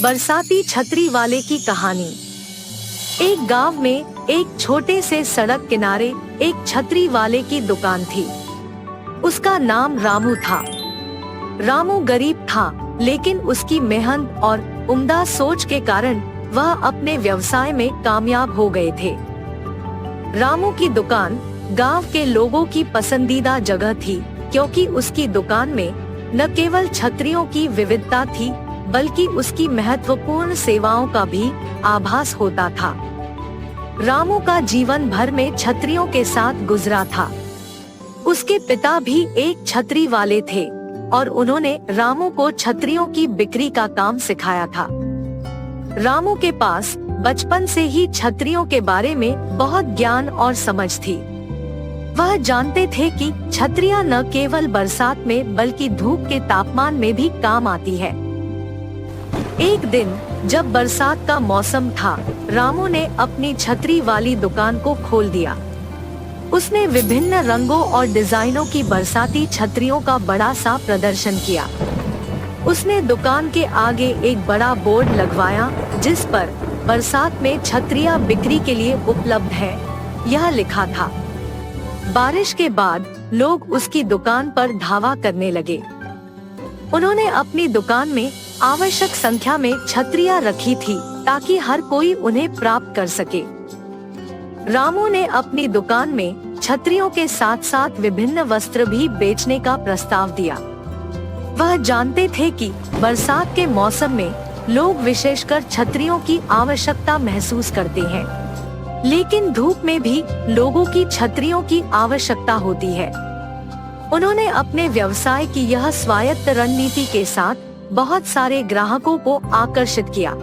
बरसाती छतरी वाले की कहानी। एक गांव में एक छोटे से सड़क किनारे एक छतरी वाले की दुकान थी। उसका नाम रामू था। रामू गरीब था, लेकिन उसकी मेहनत और उम्दा सोच के कारण वह अपने व्यवसाय में कामयाब हो गए थे। रामू की दुकान गांव के लोगों की पसंदीदा जगह थी, क्योंकि उसकी दुकान में न केवल छतरियों की विविधता थी, बल्कि उसकी महत्वपूर्ण सेवाओं का भी आभास होता था। रामू का जीवन भर में छतरियों के साथ गुजरा था। उसके पिता भी एक छतरी वाले थे और उन्होंने रामू को छतरियों की बिक्री का काम सिखाया था। रामू के पास बचपन से ही छतरियों के बारे में बहुत ज्ञान और समझ थी। वह जानते थे कि छतरियां न केवल बरसात में बल्कि धूप के तापमान में भी काम आती है। एक दिन जब बरसात का मौसम था, रामू ने अपनी छतरी वाली दुकान को खोल दिया। उसने विभिन्न रंगों और डिजाइनों की बरसाती छतरियों का बड़ा सा प्रदर्शन किया। उसने दुकान के आगे एक बड़ा बोर्ड लगवाया, जिस पर बरसात में छतरियां बिक्री के लिए उपलब्ध है, यह लिखा था। बारिश के बाद लोग उसकी दुकान पर धावा करने लगे। उन्होंने अपनी दुकान में आवश्यक संख्या में छतरियां रखी थी, ताकि हर कोई उन्हें प्राप्त कर सके। रामू ने अपनी दुकान में छतरियों के साथ साथ विभिन्न वस्त्र भी बेचने का प्रस्ताव दिया। वह जानते थे कि बरसात के मौसम में लोग विशेषकर छतरियों की आवश्यकता महसूस करते हैं, लेकिन धूप में भी लोगों की छतरियों की आवश्यकता होती है। उन्होंने अपने व्यवसाय की यह स्वायत्त रणनीति के साथ बहुत सारे ग्राहकों को आकर्षित किया।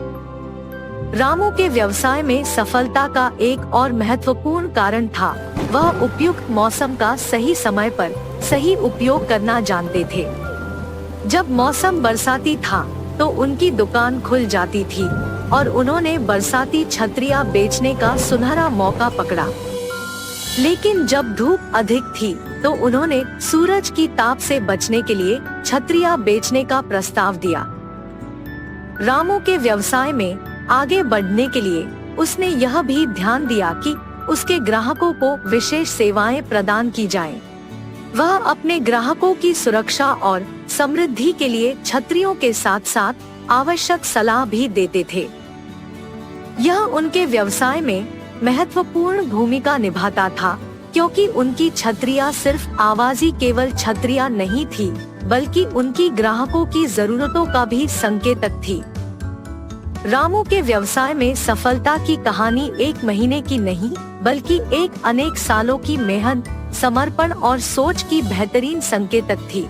रामू के व्यवसाय में सफलता का एक और महत्वपूर्ण कारण था, वह उपयुक्त मौसम का सही समय पर सही उपयोग करना जानते थे। जब मौसम बरसाती था तो उनकी दुकान खुल जाती थी और उन्होंने बरसाती छतरियां बेचने का सुनहरा मौका पकड़ा। लेकिन जब धूप अधिक थी तो उन्होंने सूरज की ताप से बचने के लिए छतरियां बेचने का प्रस्ताव दिया। रामू के व्यवसाय में आगे बढ़ने के लिए उसने यह भी ध्यान दिया कि उसके ग्राहकों को विशेष सेवाएं प्रदान की जाएं। वह अपने ग्राहकों की सुरक्षा और समृद्धि के लिए छतरियों के साथ साथ आवश्यक सलाह भी देते थे। यह उनके व्यवसाय में महत्वपूर्ण भूमिका निभाता था, क्योंकि उनकी छतरियां सिर्फ आवाज़ी केवल छतरियां नहीं थी, बल्कि उनकी ग्राहकों की जरूरतों का भी संकेतक थी। रामू के व्यवसाय में सफलता की कहानी एक महीने की नहीं, बल्कि एक अनेक सालों की मेहनत, समर्पण और सोच की बेहतरीन संकेतक थी।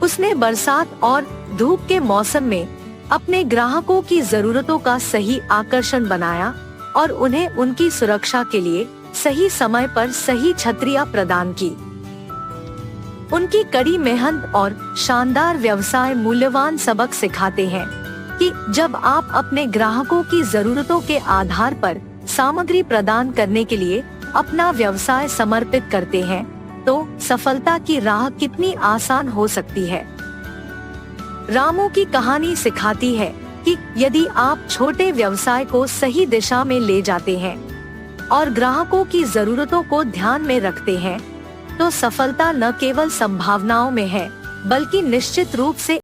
उसने बरसात और धूप के मौसम में अपने ग्राहकों की जरूरतों का सही आकर्षण बनाया और उन्हें उनकी सुरक्षा के लिए सही समय पर सही छतरियां प्रदान की। उनकी कड़ी मेहनत और शानदार व्यवसाय मूल्यवान सबक सिखाते हैं कि जब आप अपने ग्राहकों की जरूरतों के आधार पर सामग्री प्रदान करने के लिए अपना व्यवसाय समर्पित करते हैं, तो सफलता की राह कितनी आसान हो सकती है। रामू की कहानी सिखाती है कि यदि आप छोटे व्यवसाय को सही दिशा में ले जाते हैं और ग्राहकों की जरूरतों को ध्यान में रखते हैं, तो सफलता न केवल संभावनाओं में है, बल्कि निश्चित रूप से